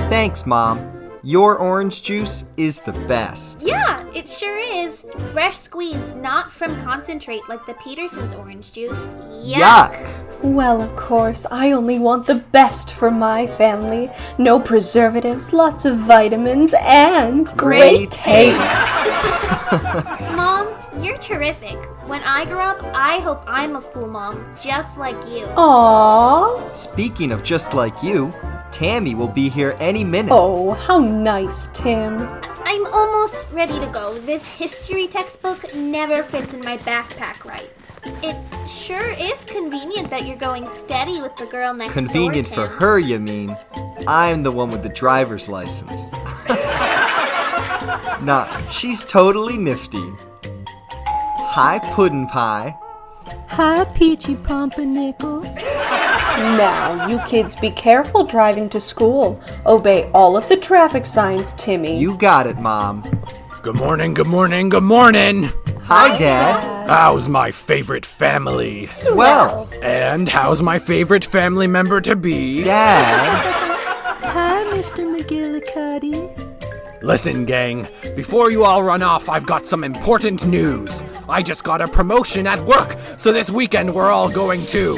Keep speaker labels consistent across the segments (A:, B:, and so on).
A: Thanks, Mom. Your orange juice is the best.
B: Yeah, it sure is. Fresh squeezed, not from concentrate like the Peterson's orange juice. Yuck!
C: Well, of course, I only want the best for my family. No preservatives, lots of vitamins, and great taste.
B: Mom, you're terrific. When I grow up, I hope I'm a cool mom, just like you.
C: Aww.
A: Speaking of just like you, Tammy will be here any minute.
C: Oh, how nice, Tim.
B: I'm almost ready to go. This history textbook never fits in my backpack right. It sure is convenient that you're going steady with the girl next door,
A: Convenient
B: Tim.
A: for her, you mean? I'm the one with the driver's license. Nah, she's totally nifty. Hi, Puddin' Pie.
D: Hi, Peachy Pumpernickel.
C: Now, you kids be careful driving to school. Obey all of the traffic signs, Timmy.
A: You got it, Mom.
E: Good morning, good morning, good morning.
A: Hi, Dad.
E: How's my favorite family?
A: Swell.
E: And how's my favorite family member to be?
A: Dad.
D: Hi, Mr. McGillicuddy.
E: Listen, gang, before you all run off, I've got some important news. I just got a promotion at work, so this weekend we're all going to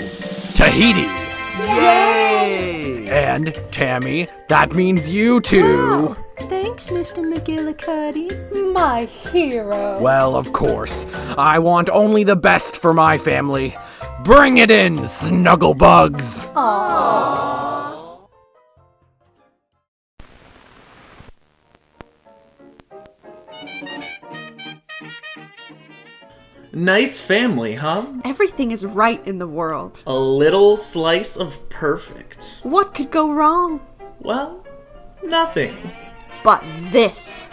E: Tahiti.
A: Yay!
E: And, Tammy, that means you too.
D: Thanks, Mr. McGillicuddy.
C: My hero.
E: Well, of course. I want only the best for my family. Bring it in, Snugglebugs.
C: Aww.
F: Nice family, huh?
G: Everything is right in the world.
F: A little slice of perfect.
G: What could go wrong?
F: Well, nothing.
G: But this.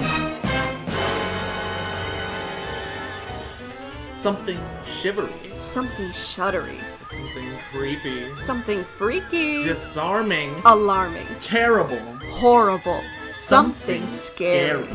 F: Something shivery.
G: Something shuddery.
F: Something creepy.
G: Something freaky.
F: Disarming.
G: Alarming.
F: Terrible.
G: Horrible. Something scary.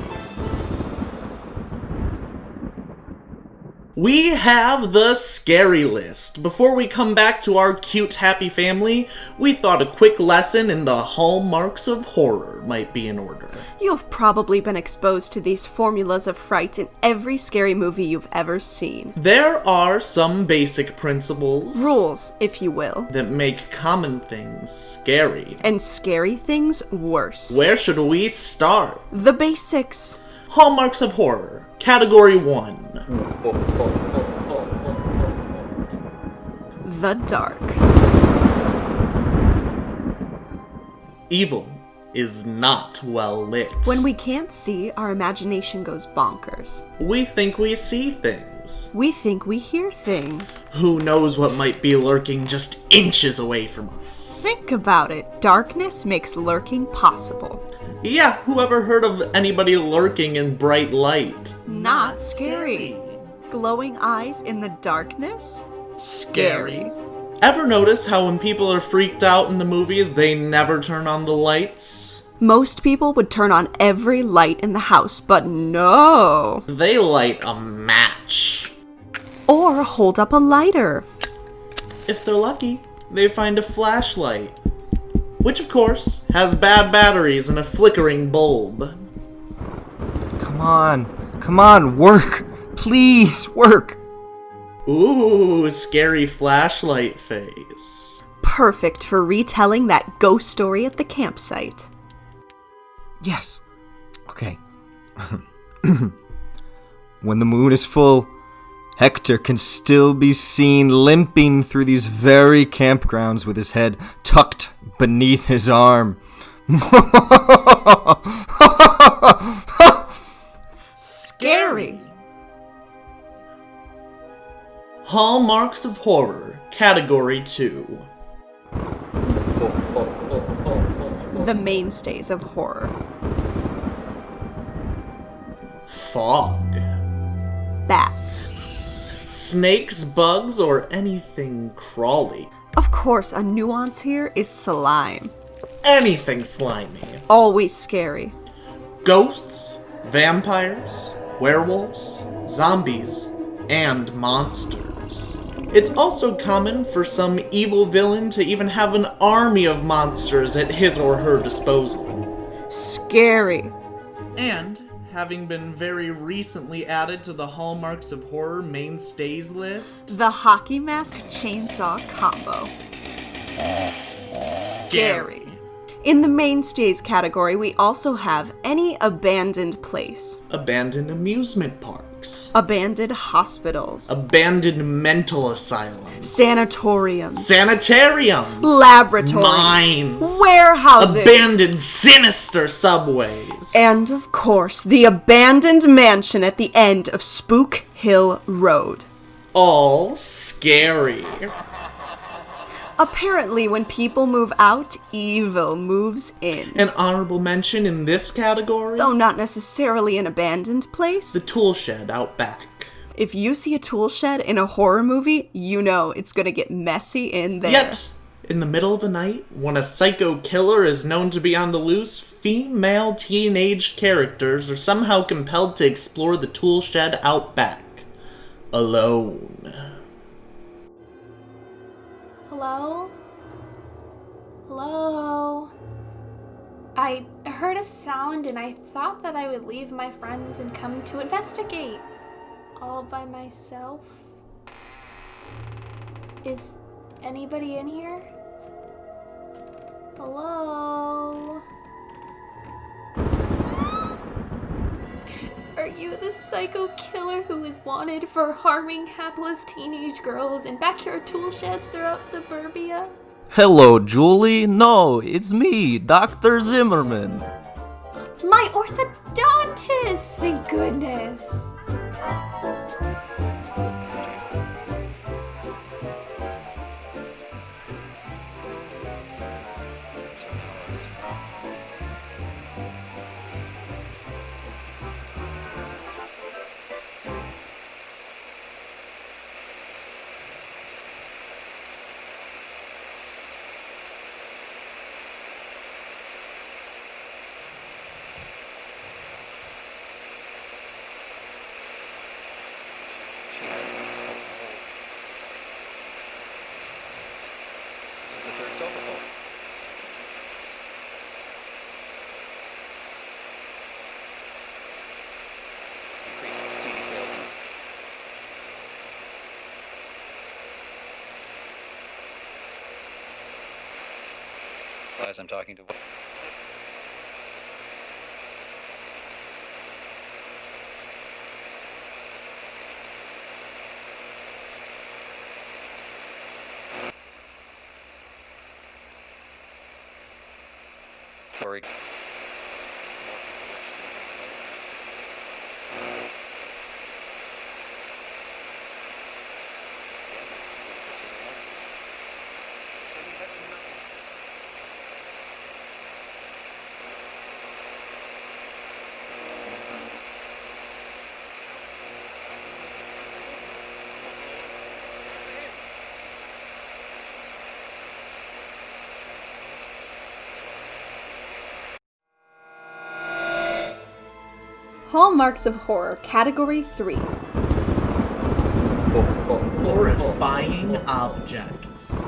F: We have the scary list. Before we come back to our cute, happy family, we thought a quick lesson in the hallmarks of horror might be in order.
G: You've probably been exposed to these formulas of fright in every scary movie you've ever seen.
F: There are some basic principles.
G: Rules, if you will.
F: That make common things scary.
G: And scary things worse.
F: Where should we start?
G: The basics.
F: Hallmarks of Horror. Category 1.
G: The dark.
F: Evil is not well lit.
G: When we can't see, our imagination goes bonkers.
F: We think we see things.
G: We think we hear things.
F: Who knows what might be lurking just inches away from us?
G: Think about it. Darkness makes lurking possible.
F: Yeah, who ever heard of anybody lurking in bright light?
G: Not scary. Glowing eyes in the darkness? Scary.
F: Ever notice how when people are freaked out in the movies, they never turn on the lights?
G: Most people would turn on every light in the house, but no.
F: They light a match.
G: Or hold up a lighter.
F: If they're lucky, they find a flashlight. Which, of course, has bad batteries and a flickering bulb.
A: Come on, work. Please, work.
F: Ooh, scary flashlight face.
G: Perfect for retelling that ghost story at the campsite.
A: Yes. Okay. When the moon is full, Hector can still be seen limping through these very campgrounds with his head tucked beneath his arm.
G: Scary.
F: Hallmarks of Horror, Category 2.
G: The mainstays of horror.
F: Fog.
G: Bats.
F: Snakes, bugs, or anything crawly.
G: Of course, a nuance here is slime.
F: Anything slimy.
G: Always scary.
F: Ghosts, vampires, werewolves, zombies, and monsters. It's also common for some evil villain to even have an army of monsters at his or her disposal.
G: Scary.
F: And, having been very recently added to the Hallmarks of Horror mainstays list,
G: The hockey mask chainsaw combo.
F: scary.
G: In the mainstays category, we also have any abandoned place,
F: Abandoned amusement parks.
G: abandoned hospitals,
F: Abandoned mental asylums.
G: sanatoriums,
F: Sanitariums.
G: laboratories,
F: Mines.
G: warehouses,
F: Abandoned sinister subways.
G: and of course, the abandoned mansion at the end of Spook Hill Road.
F: All scary.
G: Apparently, when people move out, evil moves in.
F: An honorable mention in this category?
G: Though not necessarily an abandoned place.
F: The tool shed out back.
G: If you see a tool shed in a horror movie, you know it's gonna get messy in there.
F: Yet, in the middle of the night, when a psycho killer is known to be on the loose, female teenage characters are somehow compelled to explore the tool shed out back. Alone.
B: Hello? Hello? I heard a sound and I thought that I would leave my friends and come to investigate. All by myself. Is anybody in here? Hello? Are you the psycho killer who is wanted for harming hapless teenage girls in backyard tool sheds throughout suburbia?
H: Hello, Julie. No, it's me, Dr. Zimmerman.
B: My orthodontist! Thank goodness!
I: Class, I'm talking to. Sorry.
C: Hallmarks of Horror, Category 3.
F: Horrifying objects.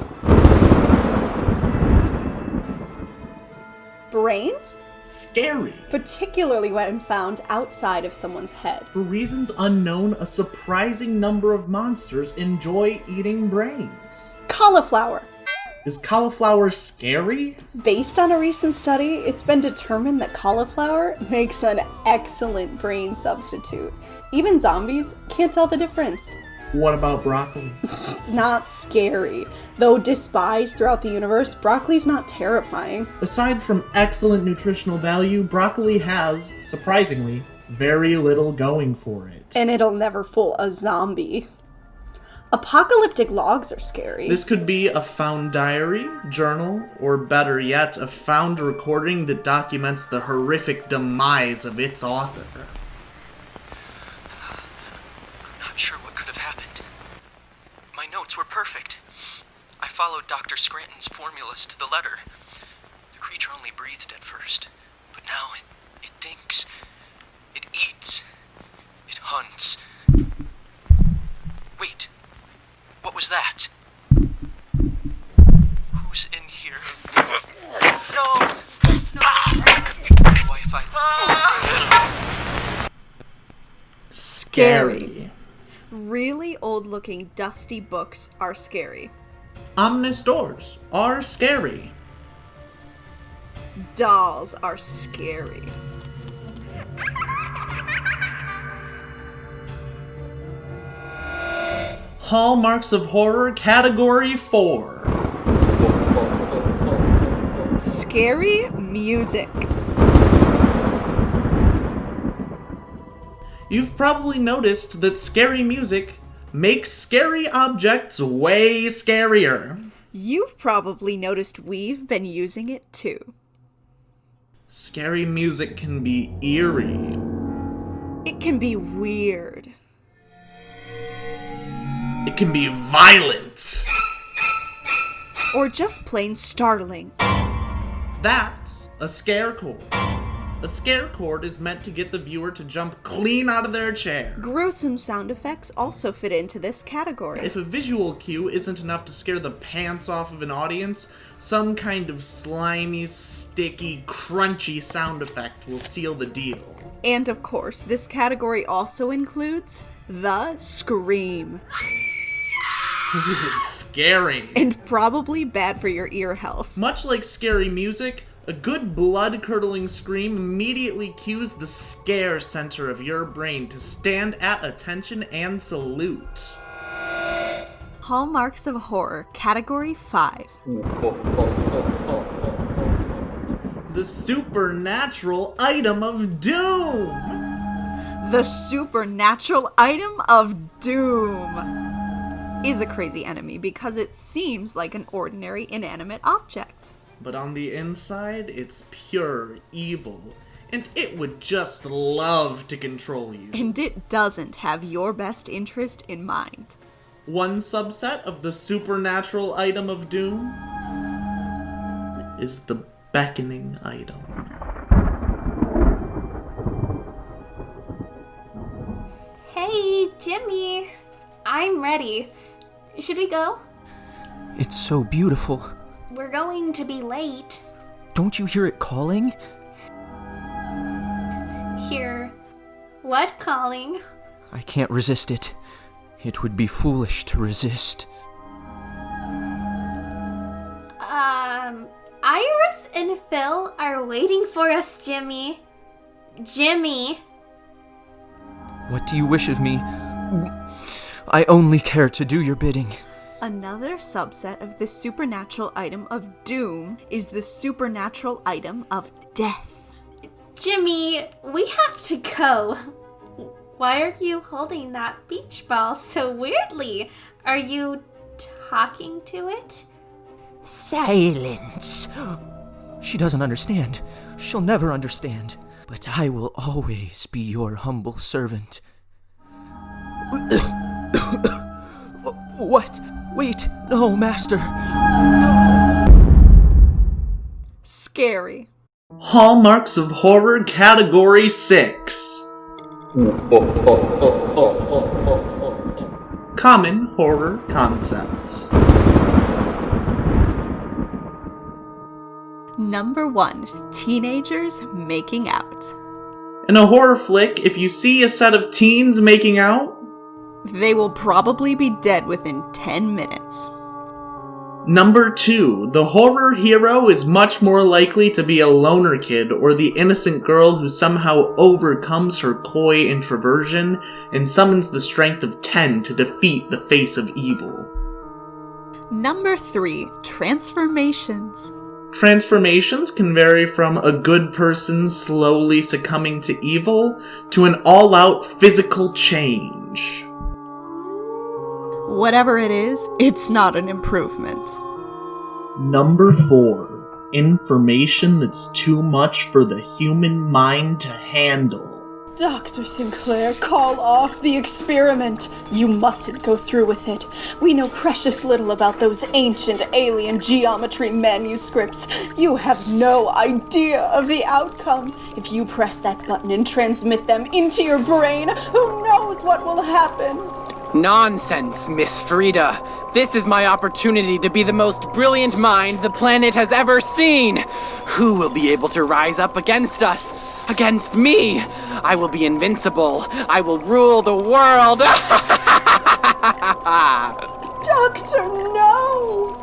C: Brains?
F: Scary.
C: Particularly when found outside of someone's head.
F: For reasons unknown, a surprising number of monsters enjoy eating brains.
C: Cauliflower.
F: Is cauliflower scary?
C: Based on a recent study, it's been determined that cauliflower makes an excellent brain substitute. Even zombies can't tell the difference.
F: What about broccoli?
C: Not scary. Though despised throughout the universe, broccoli's not terrifying.
F: Aside from excellent nutritional value, broccoli has, surprisingly, very little going for it.
C: And it'll never fool a zombie. Apocalyptic logs are scary.
F: This could be a found diary, journal, or better yet, a found recording that documents the horrific demise of its author.
J: I'm not sure what could have happened. My notes were perfect. I followed Dr. Scranton's formulas to the letter. The creature only breathed at first, but now it thinks, it eats, it hunts. Wait, what was that?
F: scary.
G: Really old-looking, dusty books are scary.
F: Ominous doors are scary.
G: Dolls are scary.
F: Hallmarks of Horror Category 4.
G: Scary music.
F: You've probably noticed that scary music makes scary objects way scarier.
G: You've probably noticed we've been using it too.
F: Scary music can be eerie.
G: It can be weird.
F: It can be violent.
G: Or just plain startling.
F: That's a scare chord. A scare chord is meant to get the viewer to jump clean out of their chair.
G: Gruesome sound effects also fit into this category.
F: If a visual cue isn't enough to scare the pants off of an audience, some kind of slimy, sticky, crunchy sound effect will seal the deal.
G: And of course, this category also includes the scream.
F: Scary.
G: And probably bad for your ear health.
F: Much like scary music, a good blood-curdling scream immediately cues the scare center of your brain to stand at attention and salute.
G: Hallmarks of Horror, Category 5.
F: The supernatural item of doom!
G: The supernatural item of doom is a crazy enemy because it seems like an ordinary inanimate object.
F: But on the inside, it's pure evil, and it would just love to control you.
G: And it doesn't have your best interest in mind.
F: One subset of the supernatural item of doom is the beckoning item.
B: Hey, Jimmy. I'm ready. Should we go?
H: It's so beautiful.
B: We're going to be late.
H: Don't you hear it calling?
B: Hear what calling?
H: I can't resist it. It would be foolish to resist.
B: Iris and Phil are waiting for us, Jimmy. Jimmy.
H: What do you wish of me? I only care to do your bidding.
G: Another subset of the supernatural item of doom is the supernatural item of death.
B: Jimmy, we have to go. Why are you holding that beach ball so weirdly? Are you talking to it?
H: Silence! She doesn't understand. She'll never understand. But I will always be your humble servant. What? Wait, no, master. No.
G: Scary.
F: Hallmarks of Horror Category 6. Common horror concepts.
G: Number 1. Teenagers making out.
F: In a horror flick, if you see a set of teens making out,
G: they will probably be dead within 10 minutes.
F: Number 2. The horror hero is much more likely to be a loner kid or the innocent girl who somehow overcomes her coy introversion and summons the strength of 10 to defeat the face of evil.
G: Number 3. Transformations.
F: Transformations can vary from a good person slowly succumbing to evil to an all-out physical change.
G: Whatever it is, it's not an improvement.
F: Number 4. Information that's too much for the human mind to handle.
C: Dr. Sinclair, call off the experiment. You mustn't go through with it. We know precious little about those ancient alien geometry manuscripts. You have no idea of the outcome. If you press that button and transmit them into your brain, who knows what will happen?
E: Nonsense, Miss Frida. This is my opportunity to be the most brilliant mind the planet has ever seen. Who will be able to rise up against us?
K: against me. I will be invincible. I will rule the world.
C: Doctor, no!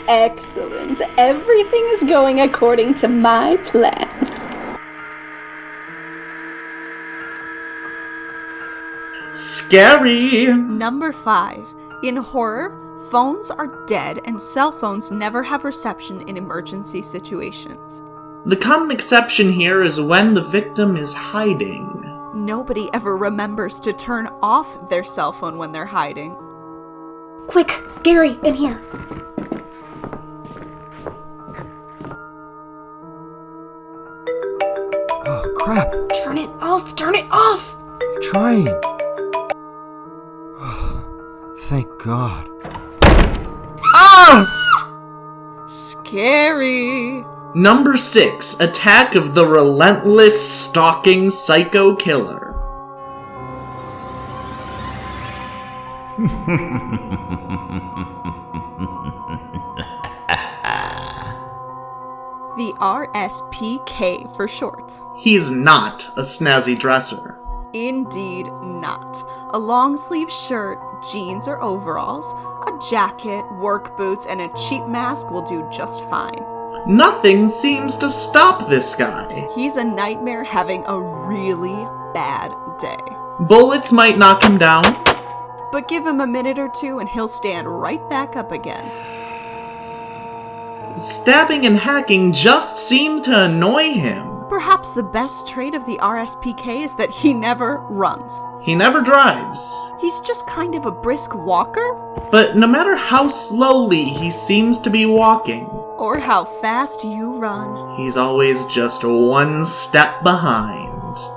C: Excellent. Everything is going according to my plan.
F: Scary!
G: Number 5. In horror, phones are dead and cell phones never have reception in emergency situations.
F: The common exception here is when the victim is hiding.
G: Nobody ever remembers to turn off their cell phone when they're hiding.
B: Quick, Gary, in here.
A: Oh, crap.
B: Turn it off, turn it off!
A: I'm trying. Thank God. Ah!
G: Scary!
F: Number 6. Attack of the Relentless Stalking Psycho Killer.
G: The RSPK for short.
F: He's not a snazzy dresser.
G: Indeed not. A long sleeve shirt, jeans or overalls, a jacket, work boots, and a cheap mask will do just fine.
F: Nothing seems to stop this guy.
G: He's a nightmare having a really bad day.
F: Bullets might knock him down,
G: but give him a minute or two and he'll stand right back up again.
F: stabbing and hacking just seem to annoy him.
G: Perhaps the best trait of the RSPK is that he never runs.
F: He never drives.
G: He's just kind of a brisk walker?
F: But no matter how slowly he seems to be walking,
G: or how fast you run,
F: he's always just one step behind.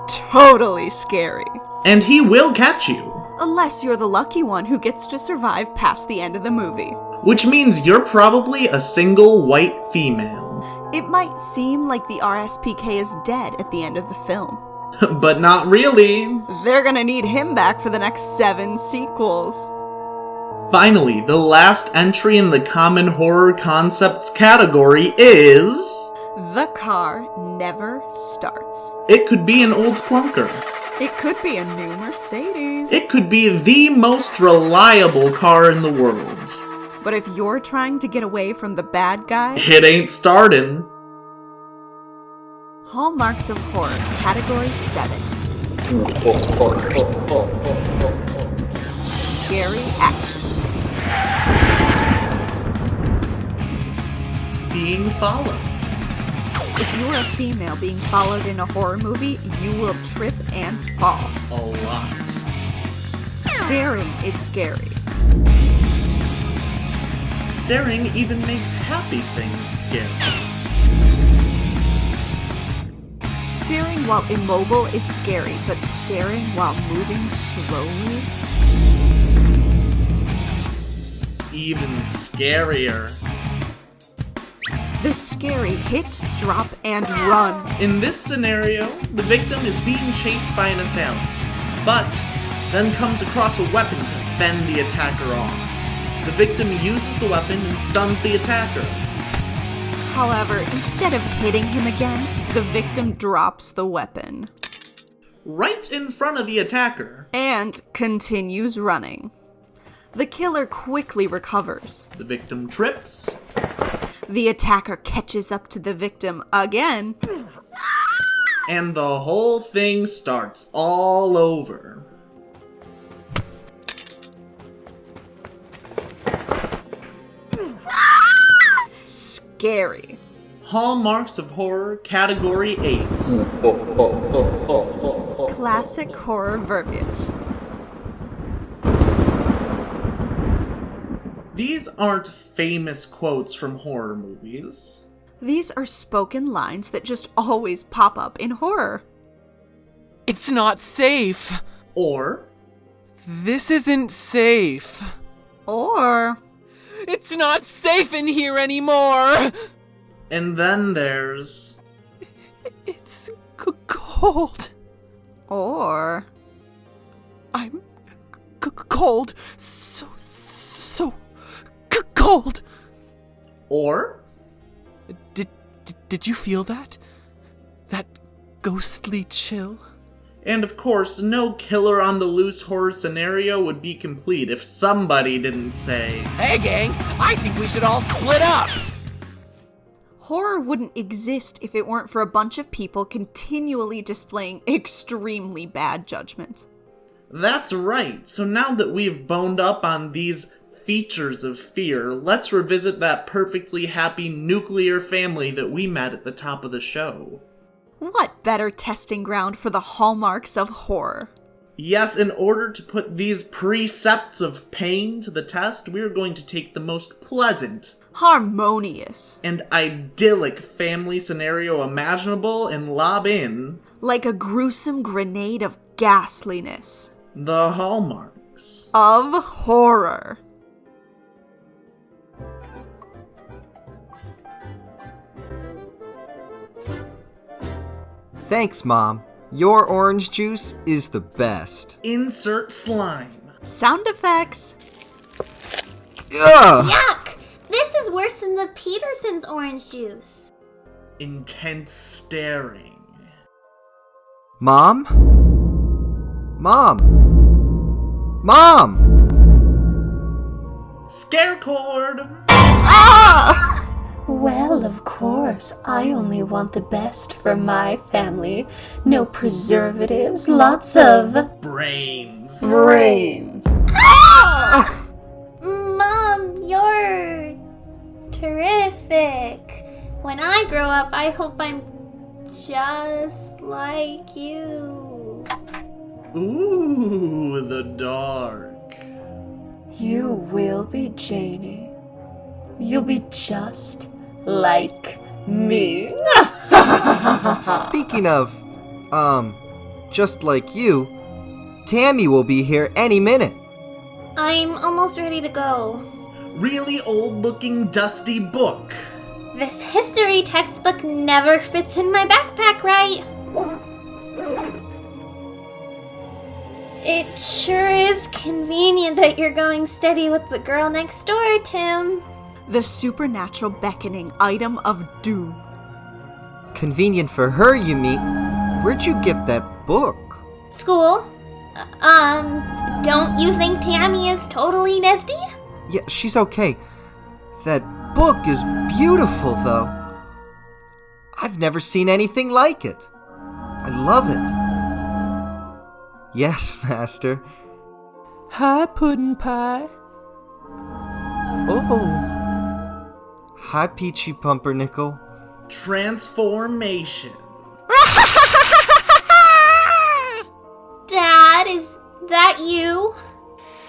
G: Totally scary.
F: And he will catch you.
G: Unless you're the lucky one who gets to survive past the end of the movie.
F: Which means you're probably a single white female.
G: It might seem like the RSPK is dead at the end of the film.
F: But not really.
G: They're gonna need him back for the next 7 sequels.
F: Finally, the last entry in the common horror concepts category is...
G: the car never starts.
F: It could be an old clunker.
G: It could be a new Mercedes.
F: It could be the most reliable car in the world.
G: But if you're trying to get away from the bad guy,
F: it ain't starting.
G: Hallmarks of Horror, Category 7. Scary actions.
F: Being followed.
G: If you're a female being followed in a horror movie, you will trip and fall.
F: A lot.
G: Staring is scary.
F: Staring even makes happy things scary.
G: Staring while immobile is scary, but staring while moving slowly?
F: Even scarier.
G: The scary hit, drop, and run.
F: In this scenario, the victim is being chased by an assailant, but then comes across a weapon to fend the attacker off. The victim uses the weapon and stuns the attacker.
G: However, instead of hitting him again, the victim drops the weapon.
F: Right in front of the attacker.
G: And continues running. The killer quickly recovers.
F: The victim trips.
G: The attacker catches up to the victim again.
F: And the whole thing starts all over.
G: Scary.
F: Hallmarks of Horror, Category 8.
G: Classic horror verbiage.
F: These aren't famous quotes from horror movies.
G: These are spoken lines that just always pop up in horror.
E: It's not safe.
F: Or,
E: this isn't safe.
G: Or,
E: it's not safe in here anymore.
F: And then there's...
E: it's cold.
G: Or,
E: I'm cold. So
H: cold!
F: Or?
H: Did you feel that? That ghostly chill?
F: And of course, no killer on the loose horror scenario would be complete if somebody didn't say,
E: Hey gang, I think we should all split up!
G: Horror wouldn't exist if it weren't for a bunch of people continually displaying extremely bad judgment.
F: That's right, so now that we've boned up on these features of fear, let's revisit that perfectly happy nuclear family that we met at the top of the show.
G: What better testing ground for the hallmarks of horror?
F: Yes, in order to put these precepts of pain to the test, we are going to take the most pleasant,
G: harmonious,
F: and idyllic family scenario imaginable and lob in,
G: like a gruesome grenade of ghastliness,
F: the hallmarks
G: of horror.
A: Thanks, Mom. Your orange juice is the best.
F: Insert slime.
G: Sound effects.
A: Ugh!
B: Yuck! This is worse than the Peterson's orange juice.
F: Intense staring.
A: Mom? Mom? Mom!
F: Scare cord!
A: Ah!
D: Well, of course, I only want the best for my family. No preservatives, lots of
F: brains.
A: Ah!
B: Mom, you're terrific. When I grow up, I hope I'm just like you.
F: Ooh, the dark.
D: You will be, Janie. You'll be just like me.
A: Speaking of, just like you, Tammy will be here any minute.
B: I'm almost ready to go.
F: Really old-looking dusty book.
B: This history textbook never fits in my backpack right. It sure is convenient that you're going steady with the girl next door, Tim.
G: The supernatural beckoning item of doom.
A: Convenient for her, you mean? Where'd you get that book?
B: School? Don't you think Tammy is totally nifty?
A: Yeah, she's okay. That book is beautiful, though. I've never seen anything like it. I love it. Yes, Master.
H: Hi, Puddin' Pie. Oh.
A: Hi, Peachy Pumpernickel.
F: Transformation.
B: Dad, is that you?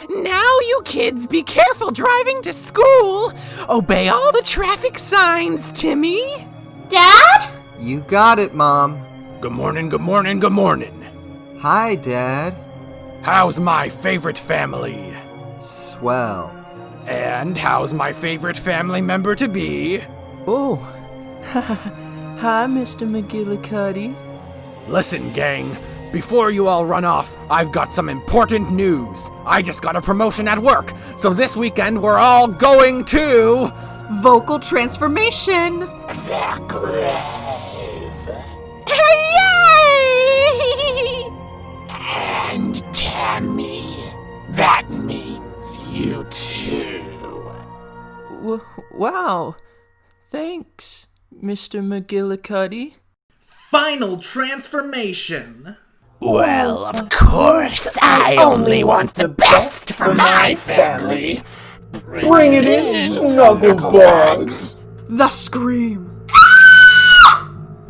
E: Now you kids be careful driving to school. Obey all the traffic signs, Timmy.
B: Dad?
A: You got it, Mom.
E: Good morning, good morning, good morning.
A: Hi, Dad.
E: How's my favorite family?
A: Swell.
E: And how's my favorite family member to be?
H: Oh. Hi, Mr. McGillicuddy.
E: Listen, gang. Before you all run off, I've got some important news. I just got a promotion at work, so this weekend we're all going to...
G: vocal transformation.
E: The grave.
G: Yay!
E: And Tammy, that means you too.
H: Wow. Thanks, Mr. McGillicuddy.
F: Final transformation.
E: Well, of course, I only want the best for my family.
L: Bring it in, Snugglebugs.
G: The scream.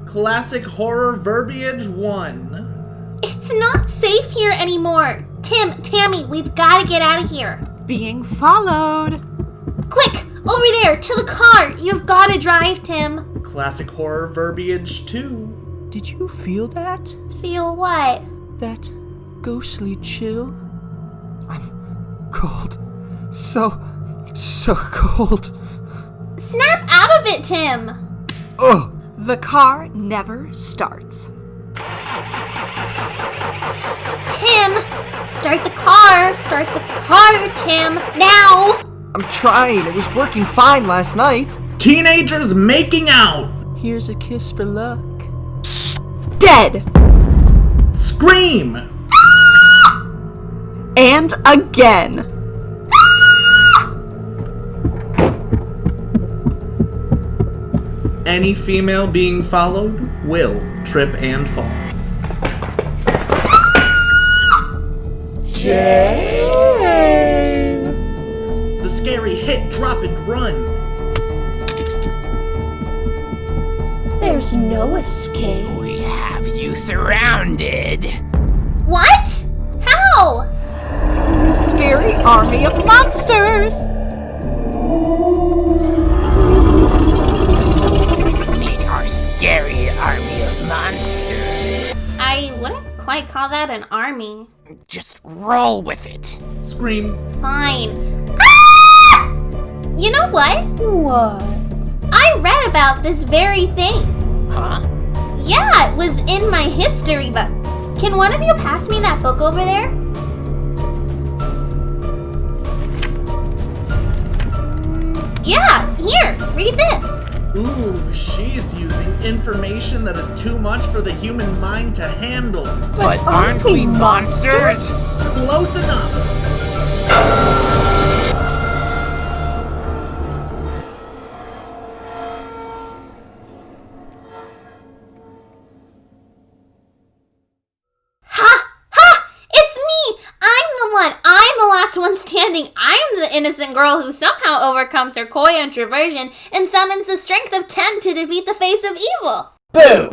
F: Classic horror verbiage 1.
B: It's not safe here anymore. Tammy, we've got to get out of here.
G: Being followed.
B: Quick, over there, to the car. You've got to drive, Tim.
F: Classic horror verbiage 2.
H: Did you feel that?
B: Feel what?
H: That ghostly chill?
A: I'm cold. So cold.
B: Snap out of it, Tim.
A: Ugh.
G: The car never starts.
B: Tim, start the car. Start the car, Tim. Now.
H: I'm trying. It was working fine last night.
F: Teenagers making out!
H: Here's a kiss for luck.
G: Dead!
F: Scream!
G: And again.
F: Any female being followed will trip and fall.
L: Jane!
F: The scary hit, drop, and run.
D: There's no escape.
K: We have you surrounded.
B: What? How?
G: Scary army of monsters!
K: Meet our scary army of monsters.
B: I wouldn't quite call that an army.
K: Just roll with it.
F: Scream.
B: Fine. Ah! You know what?
D: What?
B: I read about this very thing.
K: Huh?
B: Yeah, it was in my history book. Can one of you pass me that book over there? Yeah, here, read this.
F: Ooh, she's using information that is too much for the human mind to handle.
K: But aren't we monsters?
F: Close enough.
B: I'm the last one standing. I'm the innocent girl who somehow overcomes her coy introversion and summons the strength of 10 to defeat the face of evil.
K: Boo!